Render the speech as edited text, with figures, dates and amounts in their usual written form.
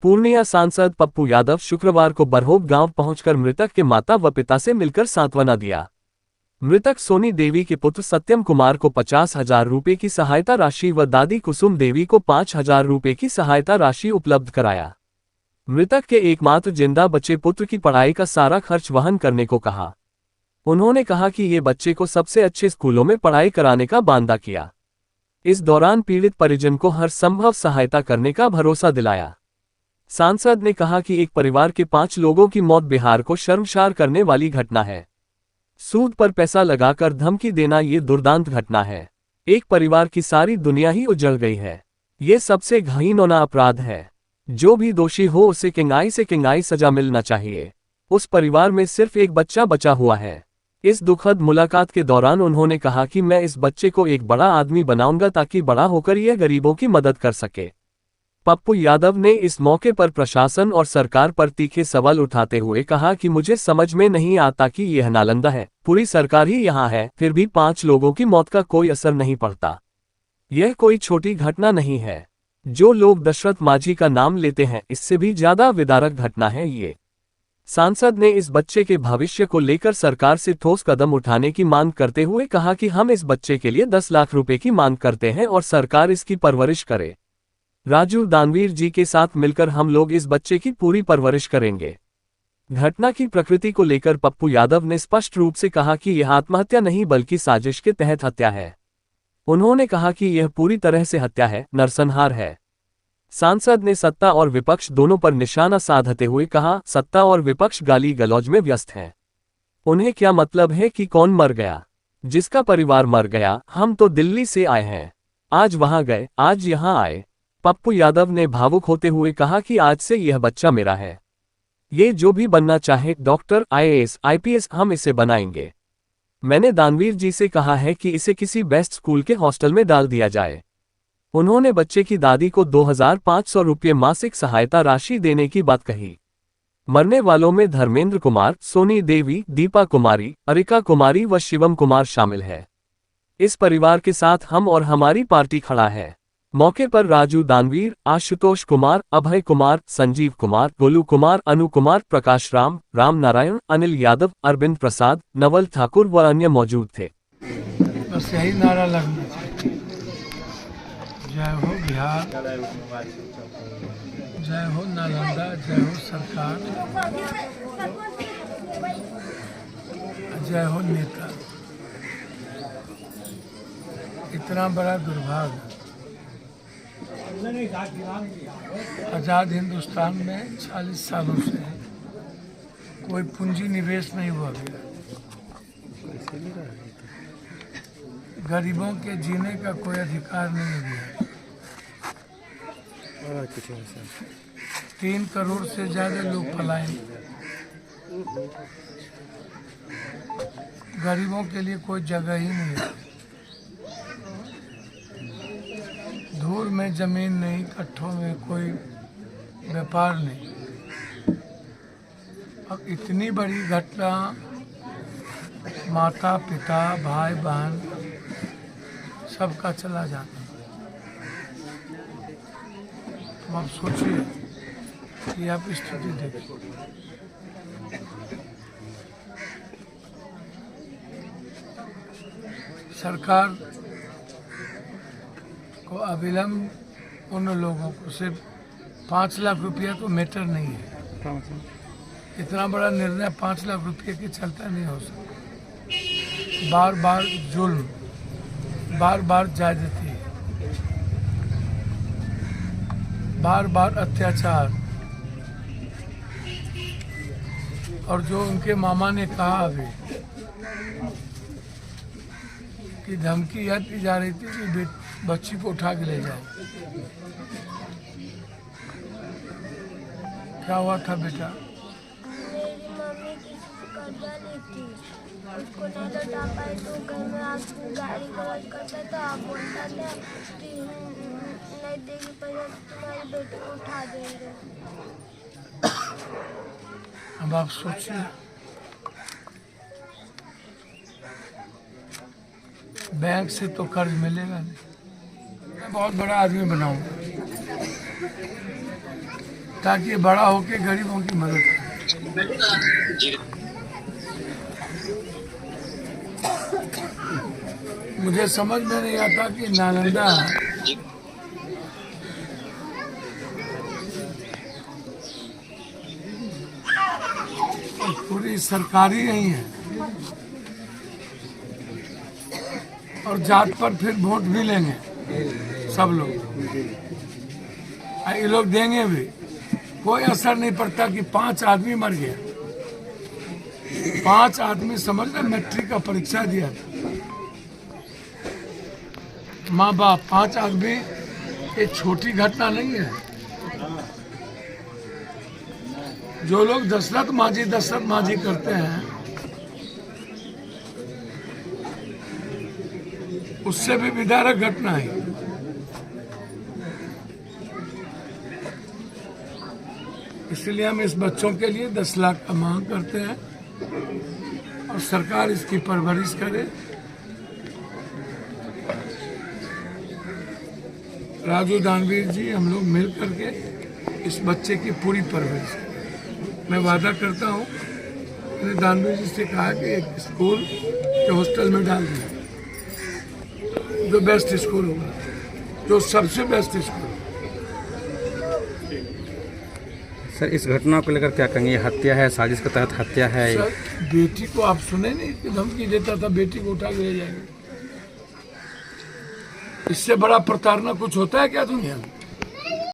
पूर्णिया सांसद पप्पू यादव शुक्रवार को बरहोप गांव पहुंचकर मृतक के माता व पिता से मिलकर सांत्वना दिया। मृतक सोनी देवी के पुत्र सत्यम कुमार को 50,000 रुपये की सहायता राशि व दादी कुसुम देवी को 5,000 रुपये की सहायता राशि उपलब्ध कराया। मृतक के एकमात्र जिंदा बचे पुत्र की पढ़ाई का सारा खर्च वहन करने को कहा। उन्होंने कहा कि ये बच्चे को सबसे अच्छे स्कूलों में पढ़ाई कराने का वादा किया। इस दौरान पीड़ित परिजन को हर संभव सहायता करने का भरोसा दिलाया। सांसद ने कहा कि एक परिवार के 5 लोगों की मौत बिहार को शर्मसार करने वाली घटना है। सूद पर पैसा लगाकर धमकी देना ये दुर्दांत घटना है। एक परिवार की सारी दुनिया ही उजड़ गई है। ये सबसे घिनौना अपराध है। जो भी दोषी हो उसे किंगाई से किंगाई सजा मिलना चाहिए। उस परिवार में सिर्फ एक बच्चा बचा हुआ है। इस दुखद मुलाकात के दौरान उन्होंने कहा कि मैं इस बच्चे को एक बड़ा आदमी बनाऊंगा ताकि बड़ा होकर यह गरीबों की मदद कर सके। पप्पू यादव ने इस मौके पर प्रशासन और सरकार पर तीखे सवाल उठाते हुए कहा कि मुझे समझ में नहीं आता कि यह नालंदा है, पूरी सरकार ही यहाँ है, फिर भी 5 लोगों की मौत का कोई असर नहीं पड़ता। यह कोई छोटी घटना नहीं है। जो लोग दशरथ माझी का नाम लेते हैं, इससे भी ज्यादा विदारक घटना है ये। सांसद ने इस बच्चे के भविष्य को लेकर सरकार से ठोस कदम उठाने की मांग करते हुए कहा कि हम इस बच्चे के लिए 10 लाख रुपए की मांग करते हैं और सरकार इसकी परवरिश करे। राजू दानवीर जी के साथ मिलकर हम लोग इस बच्चे की पूरी परवरिश करेंगे। घटना की प्रकृति को लेकर पप्पू यादव ने स्पष्ट रूप से कहा कि यह आत्महत्या नहीं बल्कि साजिश के तहत हत्या है। उन्होंने कहा कि यह पूरी तरह से हत्या है, नरसंहार है। सांसद ने सत्ता और विपक्ष दोनों पर निशाना साधते हुए कहा, सत्ता और विपक्ष गाली गलौज में व्यस्त हैं। उन्हें क्या मतलब है कि कौन मर गया? जिसका परिवार मर गया, हम तो दिल्ली से आए हैं, आज वहां गए, आज यहां आए। पप्पू यादव ने भावुक होते हुए कहा कि आज से यह बच्चा मेरा है। ये जो भी बनना चाहे, डॉक्टर, IAS, IPS, हम इसे बनाएंगे। मैंने दानवीर जी से कहा है कि इसे किसी बेस्ट स्कूल के हॉस्टल में डाल दिया जाए। उन्होंने बच्चे की दादी को 2,500 रुपये मासिक सहायता राशि देने की बात कही। मरने वालों में धर्मेंद्र कुमार, सोनी देवी, दीपा कुमारी, अरिका कुमारी व शिवम कुमार शामिल है। इस परिवार के साथ हम और हमारी पार्टी खड़ा है। मौके पर राजू दानवीर, आशुतोष कुमार, अभय कुमार, संजीव कुमार, गोलू कुमार, अनु कुमार, प्रकाश राम, राम नारायण, अनिल यादव, अरविंद प्रसाद, नवल ठाकुर व अन्य मौजूद थे। बस यही नारा लगना चाहिए, जय हो बिहार, जय हो नालंदा, जय हो सरकार, जय हो नेता। इतना बड़ा दुर्भाग्य आज़ाद हिंदुस्तान में 40 सालों से कोई पूंजी निवेश नहीं हुआ गया। गरीबों के जीने का कोई अधिकार नहीं दिया। 3 करोड़ से ज़्यादा लोग पलायन। गरीबों के लिए कोई जगह ही नहीं है। धूल में जमीन नहीं, कट्ठों में कोई व्यापार नहीं। अब इतनी बड़ी घटना, माता पिता भाई बहन सबका चला जाता। तो आप सोचिए कि आप स्थिति देखिए। सरकार को अविलंब उन लोगों को, सिर्फ 5 लाख रुपया तो मैटर नहीं है। इतना बड़ा निर्णय 5 लाख रुपये के चलता नहीं हो सकता। बार बार जुल्म, बार बार ज्यादती, बार बार अत्याचार, और जो उनके मामा ने कहा अभी कि धमकी यह दी जा रही थी कि बच्ची को उठा के ले जाए। क्या हुआ था बेटा? मेरी मम्मी कर्जा ली थी, उसको नहीं लौटा पाई तो घर में आके गाली गलौज करता था। आप बोलता था कि नहीं देगी पैसा तो तुम्हारी बेटी को उठा देंगे। अब आप सोचिए, बैंक से तो कर्ज मिलेगा नहीं। मैं बहुत बड़ा आदमी बनाऊंगा, ताकि ये बड़ा होके गरीबों की मदद करे। मुझे समझ में नहीं आता कि नालंदा पूरी सरकारी नहीं है और जात पर फिर वोट भी लेंगे सब लोग, ये लोग देंगे भी, कोई असर नहीं पड़ता कि 5 आदमी मर गया। 5 आदमी समझ में मैट्रिक का परीक्षा दिया था, माँ बाप 5 आदमी, ये छोटी घटना नहीं है। जो लोग दशरथ मांझी करते हैं उससे भी विदारक घटना है। इसलिए हम इस बच्चों के लिए 10 लाख का मांग करते हैं और सरकार इसकी परवरिश करे। राजू दानवीर जी, हम लोग मिल करके इस बच्चे की पूरी परवरिश करें। मैं वादा करता हूँ, मैंने दानवीर जी से कहा कि एक स्कूल के हॉस्टल में डाल दिया, जो बेस्ट स्कूल होगा, जो सबसे बेस्ट स्कूल। सर, इस घटना को लेकर क्या कहेंगे? हत्या है, साजिश के तहत हत्या है? सर, बेटी को आप सुने नहीं कि धमकी देता था बेटी को उठा के ले जाएंगे? इससे बड़ा प्रताड़ना कुछ होता है क्या दुनिया में?